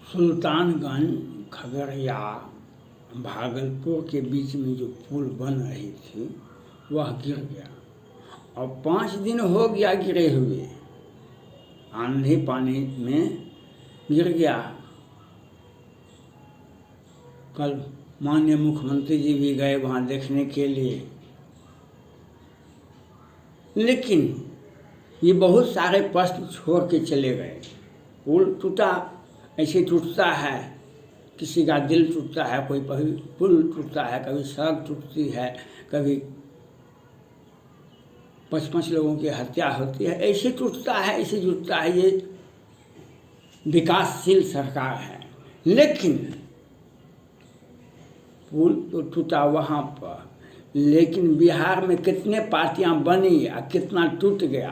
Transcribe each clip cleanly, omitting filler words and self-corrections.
सुल्तानगंज खगड़िया भागलपुर के बीच में जो पुल बन रही थी वह गिर गया और 5 दिन हो गया गिरे हुए। आंधी पानी में गिर गया। कल माननीय मुख्यमंत्री जी भी गए वहाँ देखने के लिए, लेकिन ये बहुत सारे प्रश्न छोड़ के चले गए। पुल टूटा, ऐसे टूटता है, किसी का दिल टूटता है, कोई पुल टूटता है, कभी सड़क टूटती है, कभी 5-5 लोगों की हत्या होती है, ऐसे टूटता है, ऐसे जुटता है। ये विकासशील सरकार है, लेकिन पुल तो टूटा वहाँ पर, लेकिन बिहार में कितने पार्टियां बनी और कितना टूट गया।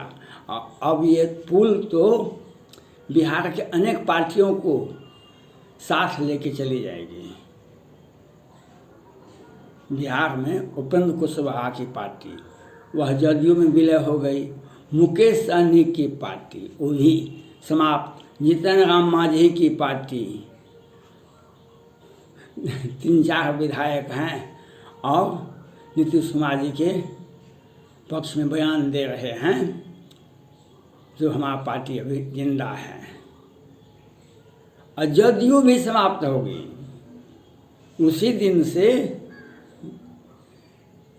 अब ये पुल तो बिहार के अनेक पार्टियों को साथ लेके चली जाएगी। बिहार में उपेंद्र कुशवाहा की पार्टी वह जदयू में विलय हो गई। मुकेश सहनी की पार्टी वही समाप्त। जीतन राम मांझी की पार्टी 3-4 विधायक हैं और नीतीश कुमार जी के पक्ष में बयान दे रहे हैं, जो हमारा पार्टी अभी जिंदा है। और जदयू भी समाप्त हो गई उसी दिन से।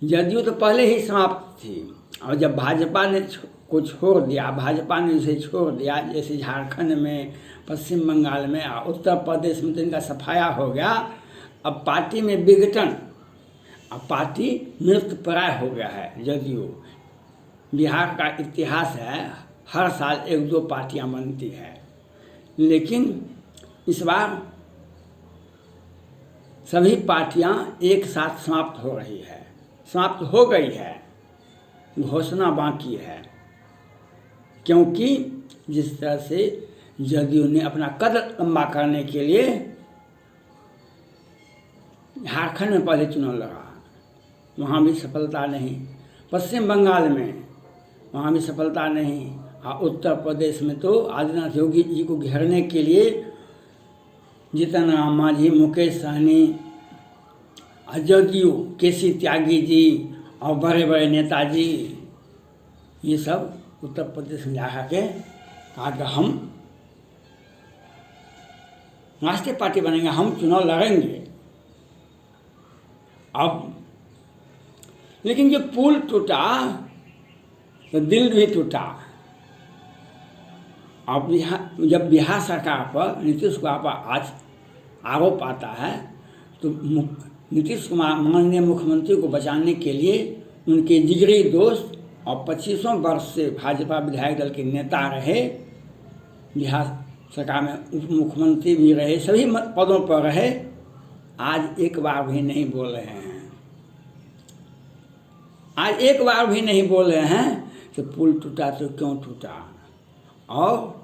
जदयू तो पहले ही समाप्त थी, और जब भाजपा ने को छोड़ दिया, भाजपा ने उसे छोड़ दिया, जैसे झारखंड में, पश्चिम बंगाल में और उत्तर प्रदेश में तो इनका सफाया हो गया। अब पार्टी में विघटन, अब पार्टी मृतप्राय हो गया है जदयू। बिहार का इतिहास है, हर साल 1-2 पार्टियां बनती है, लेकिन इस बार सभी पार्टियां एक साथ समाप्त हो रही है, समाप्त हो गई है, घोषणा बाकी है। क्योंकि जिस तरह से जदयू ने अपना कद लंबा करने के लिए झारखंड में पहले चुनाव लड़ा, वहाँ भी सफलता नहीं, पश्चिम बंगाल में वहाँ भी सफलता नहीं, और उत्तर प्रदेश में तो आदित्यनाथ योगी जी को घेरने के लिए जीतन राम मांझी, मुकेश सहनी, जदयू केसी त्यागी जी और बड़े बड़े नेताजी, ये सब उत्तर प्रदेश में जा के कहा कि हम राष्ट्रीय पार्टी बनेंगे, हम चुनाव लड़ेंगे। अब लेकिन जब पुल टूटा तो दिल भी टूटा। अब जब बिहार सरकार पर, नीतीश कुमार पर आज आरोप आता है, तो नीतीश कुमार माननीय मुख्यमंत्री को बचाने के लिए उनके जिगरी दोस्त और 25 वर्ष से भाजपा विधायक दल के नेता रहे, बिहार सरकार में उप मुख्यमंत्री भी रहे, सभी पदों पर रहे, आज एक बार भी नहीं बोल रहे हैं। आज एक बार भी नहीं बोल रहे हैं कि पुल टूटा तो क्यों टूटा, और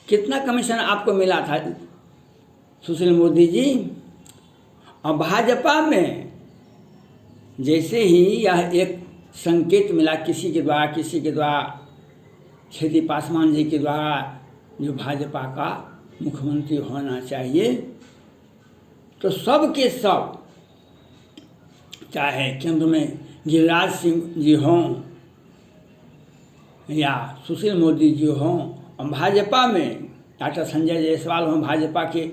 कितना कमीशन आपको मिला था सुशील मोदी जी। और भाजपा में जैसे ही यह एक संकेत मिला किसी के द्वारा छेदी पासवान जी के द्वारा, जो भाजपा का मुख्यमंत्री होना चाहिए, तो सब के सब, चाहे केंद्र में गिरिराज सिंह जी हों या सुशील मोदी जी हों, और भाजपा में डॉक्टर संजय जायसवाल हों, भाजपा के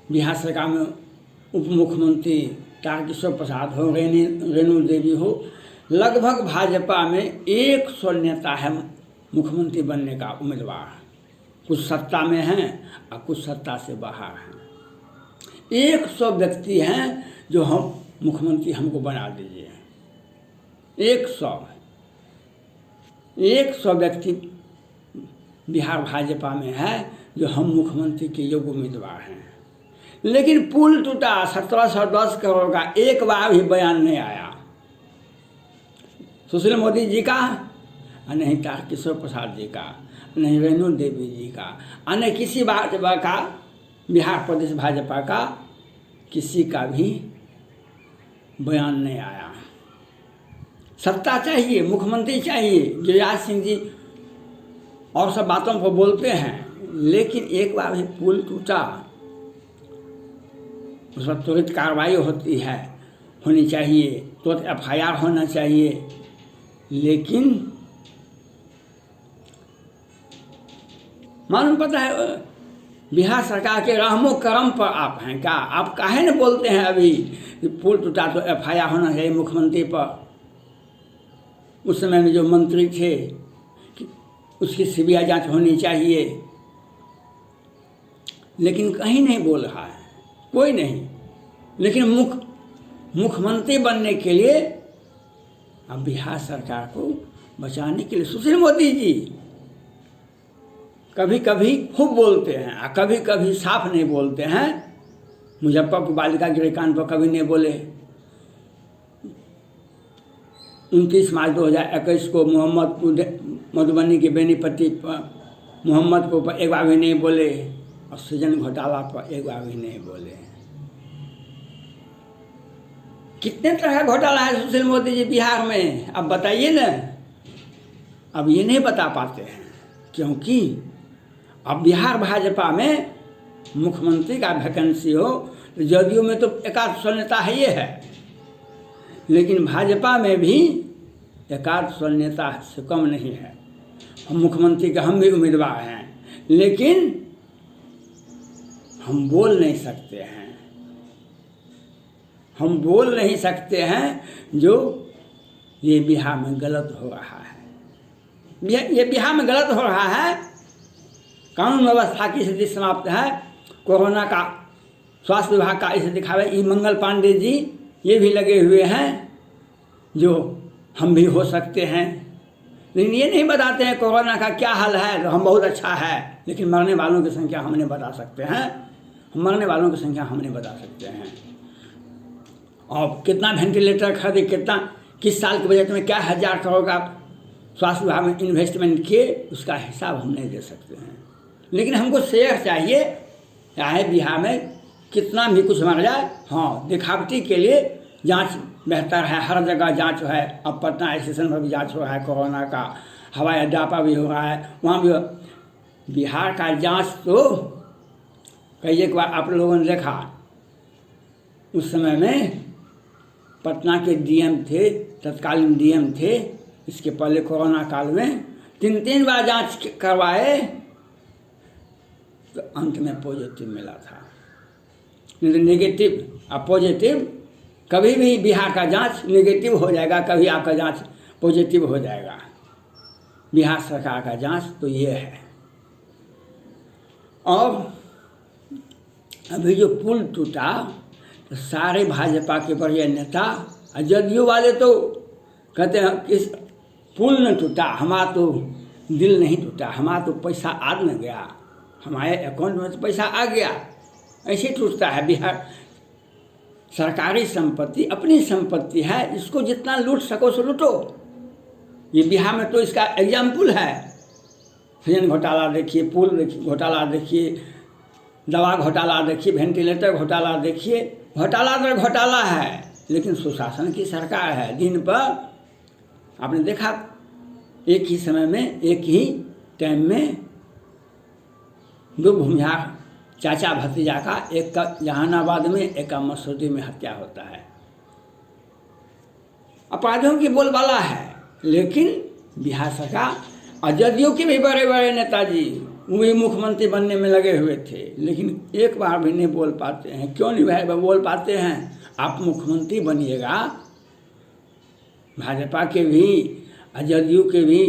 बिहार सरकार में उप मुख्यमंत्री तारकिशोर प्रसाद हो, रेणु देवी हो, लगभग भाजपा में 100 नेता है मुख्यमंत्री बनने का उम्मीदवार। कुछ सत्ता में हैं और कुछ सत्ता से बाहर हैं। 100 व्यक्ति हैं जो हम मुख्यमंत्री हमको बना दीजिए। 100 व्यक्ति बिहार भाजपा में है जो हम मुख्यमंत्री के योग्य उम्मीदवार हैं। लेकिन पुल टूटा 1710 करोड़ का, एक बार भी बयान नहीं आया सुशील मोदी जी का, और नहीं तारकिशोर प्रसाद जी का, नहीं रेणु देवी जी का, और नहीं किसी भाजपा का, बिहार प्रदेश भाजपा का किसी का भी बयान नहीं आया। सत्ता चाहिए, मुख्यमंत्री चाहिए। गिरिराज सिंह जी और सब बातों पर बोलते हैं, लेकिन एक बार भी पुल टूटा, उस पर त्वरित कार्रवाई होनी चाहिए, तुरंत FIR होना चाहिए। लेकिन मालूम पता है बिहार सरकार के रहमो करम पर आप हैं क्या? आप काहे न बोलते हैं अभी कि पुल टूटा तो FIR होना चाहिए मुख्यमंत्री पर। उस समय में जो मंत्री थे कि उसकी CBI जांच होनी चाहिए, लेकिन कहीं नहीं बोल रहा है, कोई नहीं। लेकिन मुख्यमंत्री बनने के लिए अब बिहार सरकार को बचाने के लिए सुशील मोदी जी कभी कभी खूब बोलते हैं और कभी कभी साफ नहीं बोलते हैं। मुजफ्फरपुर बालिका गृहकांड पर कभी नहीं बोले। 29 मार्च 2021 को मधुबनी के बेनीपट्टी पर मोहम्मदपुर पर एक बार भी नहीं बोले, और सृजन घोटाला पर एक बार भी नहीं बोले। कितने तरह का घोटाला है सुशील मोदी जी बिहार में, अब बताइए ना। अब ये नहीं बता पाते हैं क्योंकि अब बिहार भाजपा में मुख्यमंत्री का वैकेंसी हो तो जदयू में तो एकाध सौ नेता है ये है, लेकिन भाजपा में भी एकाध सौ नेता से कम नहीं है। हम मुख्यमंत्री के हम भी उम्मीदवार हैं, लेकिन हम बोल नहीं सकते हैं। हम बोल नहीं सकते हैं जो ये बिहार में गलत हो रहा है। ये बिहार में गलत हो रहा है। कानून व्यवस्था की स्थिति समाप्त है। कोरोना का स्वास्थ्य विभाग का इसे दिखावे ई मंगल पांडे जी ये भी लगे हुए हैं जो हम भी हो सकते हैं, लेकिन ये नहीं बताते हैं कोरोना का क्या हाल है। तो हम बहुत अच्छा है, लेकिन मरने वालों की संख्या हम नहीं बता सकते हैं। मरने वालों की संख्या हम नहीं बता सकते हैं। और कितना वेंटिलेटर खरीदे, कितना किस साल के बजट में क्या 1000 करोड़ का स्वास्थ्य विभाग में इन्वेस्टमेंट किए, उसका हिसाब हम नहीं दे सकते हैं। लेकिन हमको शेयर चाहिए, चाहे बिहार में कितना भी कुछ मर जाए। हाँ, दिखावटी के लिए जांच बेहतर है, हर जगह जांच है। अब पटना स्टेशन पर भी जांच हो रहा है कोरोना का, हवाई अड्डा पर भी हो रहा है, वहाँ भी। बिहार का जांच तो कई एक बार आप लोगों ने देखा, उस समय में पटना के DM थे, तत्कालीन DM थे, इसके पहले कोरोना काल में 3 बार जांच करवाए तो अंत में पॉजिटिव मिला था। नहीं तो नेगेटिव और पॉजिटिव, कभी भी बिहार का जांच नेगेटिव हो जाएगा, कभी आपका जांच पॉजिटिव हो जाएगा। बिहार सरकार का जांच तो ये है। और अभी जो पुल टूटा तो सारे भाजपा के बड़े नेता और जदयू वाले तो कहते हैं कि पुल न टूटा, हमारा तो दिल नहीं टूटा, हमारा तो पैसा आ न गया, हमारे अकाउंट में तो पैसा आ गया। ऐसे टूटता है बिहार। सरकारी संपत्ति अपनी संपत्ति है, इसको जितना लूट सको सो लूटो। ये बिहार में तो इसका एग्जाम्पल है। सृजन घोटाला देखिए, पुल घोटाला देखिए, दवा घोटाला देखिए, वेंटिलेटर घोटाला देखिए। घोटाला तो घोटाला है, लेकिन सुशासन की सरकार है। दिन पर आपने देखा एक ही समय में, एक ही टाइम में 2 भूमिहार चाचा भतीजा का, एक का जहानाबाद में, एक का मसूरी में हत्या होता है। अपराधियों की बोलबाला है, लेकिन बिहार सरकार और जदयू के भी बड़े बड़े नेताजी वो भी मुख्यमंत्री बनने में लगे हुए थे, लेकिन एक बार भी नहीं बोल पाते हैं। क्यों नहीं भाई बोल पाते हैं? आप मुख्यमंत्री बनिएगा, भाजपा के भी और जदयू के भी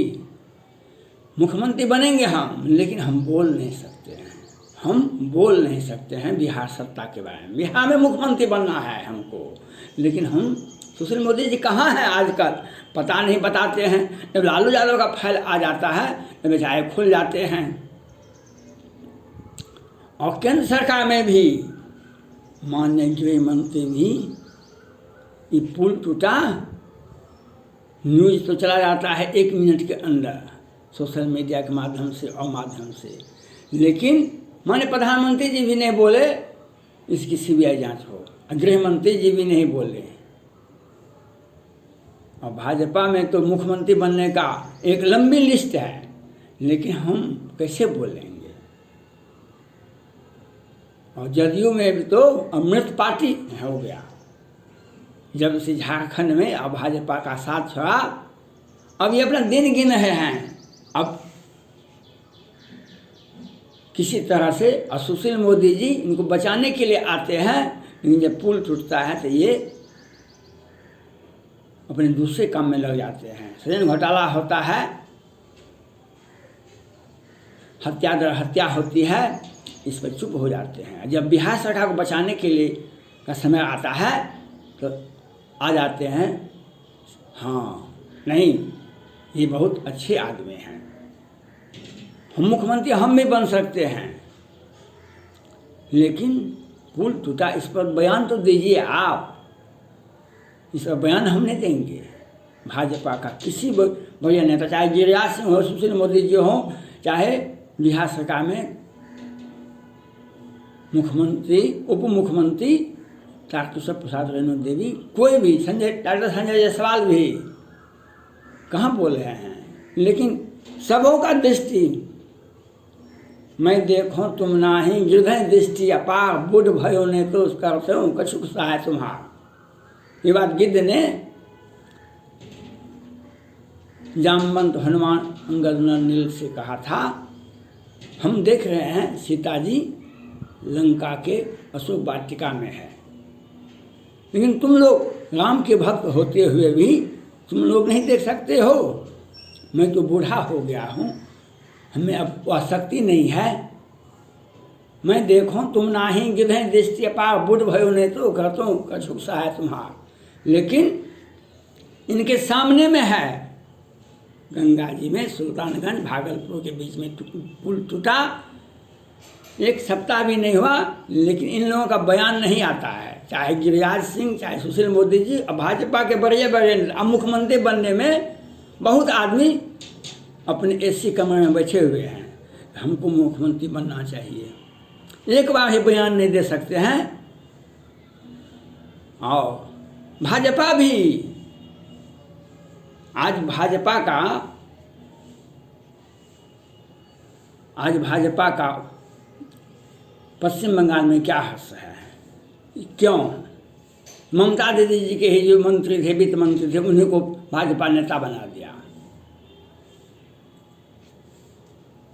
मुख्यमंत्री बनेंगे हम, लेकिन हम बोल नहीं सकते हैं। हम बोल नहीं सकते हैं बिहार सत्ता के बारे में। बिहार में मुख्यमंत्री बनना है हमको, लेकिन हम सुशील मोदी जी कहाँ हैं आजकल, पता नहीं बताते हैं। जब लालू यादव का फाइल आ जाता है तो बेचारे खुल जाते हैं। और केंद्र सरकार में भी माननीय गृह मंत्री भी ये पुल टूटा न्यूज़ तो चला जाता है 1 मिनट के अंदर सोशल मीडिया के माध्यम से और माध्यम से, लेकिन माननीय प्रधानमंत्री जी भी नहीं बोले इसकी CBI जांच हो, गृह मंत्री जी भी नहीं बोले। और भाजपा में तो मुख्यमंत्री बनने का एक लंबी लिस्ट है, लेकिन हम कैसे बोलेंगे। और जदयू में भी तो अमृत पार्टी हो गया, जब से झारखंड में अब भाजपा का साथ छोड़ा, अब ये अपना दिन गिन रहे हैं। अब किसी तरह से सुशील मोदी जी इनको बचाने के लिए आते हैं, लेकिन जब पुल टूटता है तो ये अपने दूसरे काम में लग जाते हैं। सृजन घोटाला होता है, हत्या दर हत्या होती है, इस पर चुप हो जाते हैं। जब बिहार सरकार को बचाने के लिए का समय आता है तो आ जाते हैं, हाँ नहीं ये बहुत अच्छे आदमी हैं, हम मुख्यमंत्री हम भी बन सकते हैं। लेकिन पुल टूटा, इस पर बयान तो दीजिए आप। इस पर बयान हम नहीं देंगे। भाजपा का किसी बड़े नेता, चाहे गिरिराज सिंह हो, सुशील मोदी जी हो, चाहे बिहार सरकार में मुख्यमंत्री, उप मुख्यमंत्री तारकिशोर प्रसाद, रेणु देवी, कोई भी, डॉक्टर संजय जायसवाल भी कहाँ बोल रहे हैं। लेकिन सबों का दृष्टि, मैं देखो तुम नाही गिरधर दृष्टि अपार, बुढ़ भयो ने तो करते हो कछुक सहाय तुम्हार। ये बात गिद्ध ने जामवंत हनुमान अंगद नील से कहा था। हम देख रहे हैं सीता जी लंका के अशोक वाटिका में है, लेकिन तुम लोग राम के भक्त होते हुए भी तुम लोग नहीं देख सकते हो। मैं तो बूढ़ा हो गया हूँ, हमें अब वह शक्ति नहीं है। मैं देखो तुम नाही गिरधर दृष्टि अपार, बुढ़ भयो ने तो करतो कछुक सहाय तुम्हार। लेकिन इनके सामने में है गंगा जी में सुल्तानगंज भागलपुर के बीच में पुल टूटा, एक सप्ताह भी नहीं हुआ, लेकिन इन लोगों का बयान नहीं आता है। चाहे गिरिराज सिंह, चाहे सुशील मोदी जी, अब भाजपा के बड़े बड़े, अब मुख्यमंत्री बनने में बहुत आदमी अपने एसी कमरे में बैठे हुए हैं, हमको मुख्यमंत्री बनना चाहिए, एक बार ही बयान नहीं दे सकते हैं। और भाजपा भी, आज भाजपा का पश्चिम बंगाल में क्या हर्ष है, क्यों? ममता दीदी जी के ही जो मंत्री थे, वित्त मंत्री थे, उन्हीं को भाजपा नेता बना दिया।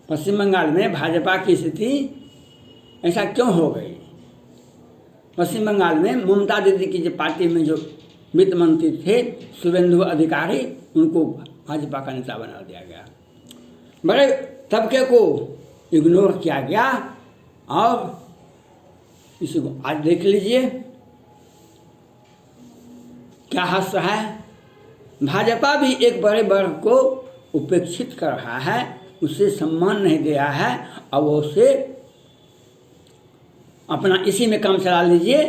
पश्चिम बंगाल में भाजपा की स्थिति ऐसा क्यों हो गई? पश्चिम बंगाल में ममता दीदी की जो पार्टी में जो वित्त मंत्री थे शुभेंदु अधिकारी, उनको भाजपा का नेता बना दिया गया। बड़े तबके को इग्नोर किया गया। और इसी को आज देख लीजिए क्या हर्ष है। भाजपा भी एक बड़े वर्ग को उपेक्षित कर रहा है, उसे सम्मान नहीं दे रहा है, और वो उसे अपना इसी में काम चला लीजिए।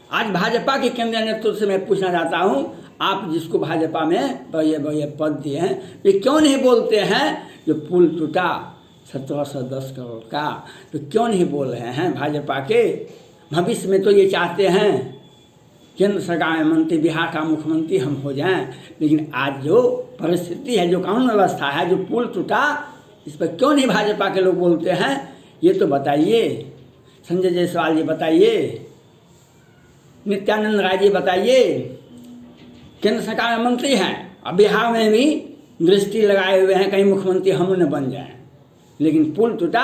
आज भाजपा के केंद्रीय नेतृत्व से मैं पूछना चाहता हूँ, आप जिसको भाजपा में बड़े पद दिए हैं, वे क्यों नहीं बोलते हैं जो पुल टूटा 1710 करोड़ का, तो क्यों नहीं बोल रहे हैं? भाजपा के भविष्य में तो ये चाहते हैं केंद्र सरकार में मंत्री, बिहार का मुख्यमंत्री हम हो जाएं, लेकिन आज जो परिस्थिति है, जो कानून व्यवस्था है, जो पुल टूटा, इस पर क्यों नहीं भाजपा के लोग बोलते हैं? ये तो बताइए। संजय जायसवाल जी बताइए, नित्यानंद राय जी बताइए, केंद्र सरकार में मंत्री हैं, अब बिहार में भी दृष्टि लगाए हुए हैं कहीं मुख्यमंत्री हम न बन जाएं, लेकिन पुल टूटा,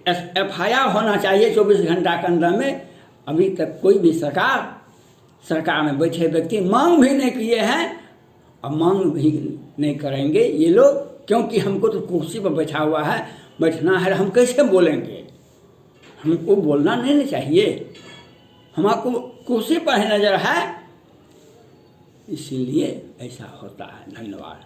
FIR होना चाहिए 24 घंटा के अंदर में। अभी तक कोई भी सरकार में बैठे व्यक्ति मांग भी नहीं किए हैं, और मांग भी नहीं करेंगे ये लोग, क्योंकि हमको तो कुर्सी पर बैठा हुआ है, बैठना है, हम कैसे बोलेंगे? हमको बोलना नहीं चाहिए, हमारे कुर्सी पर ही नजर है, इसीलिए ऐसा होता है। धन्यवाद।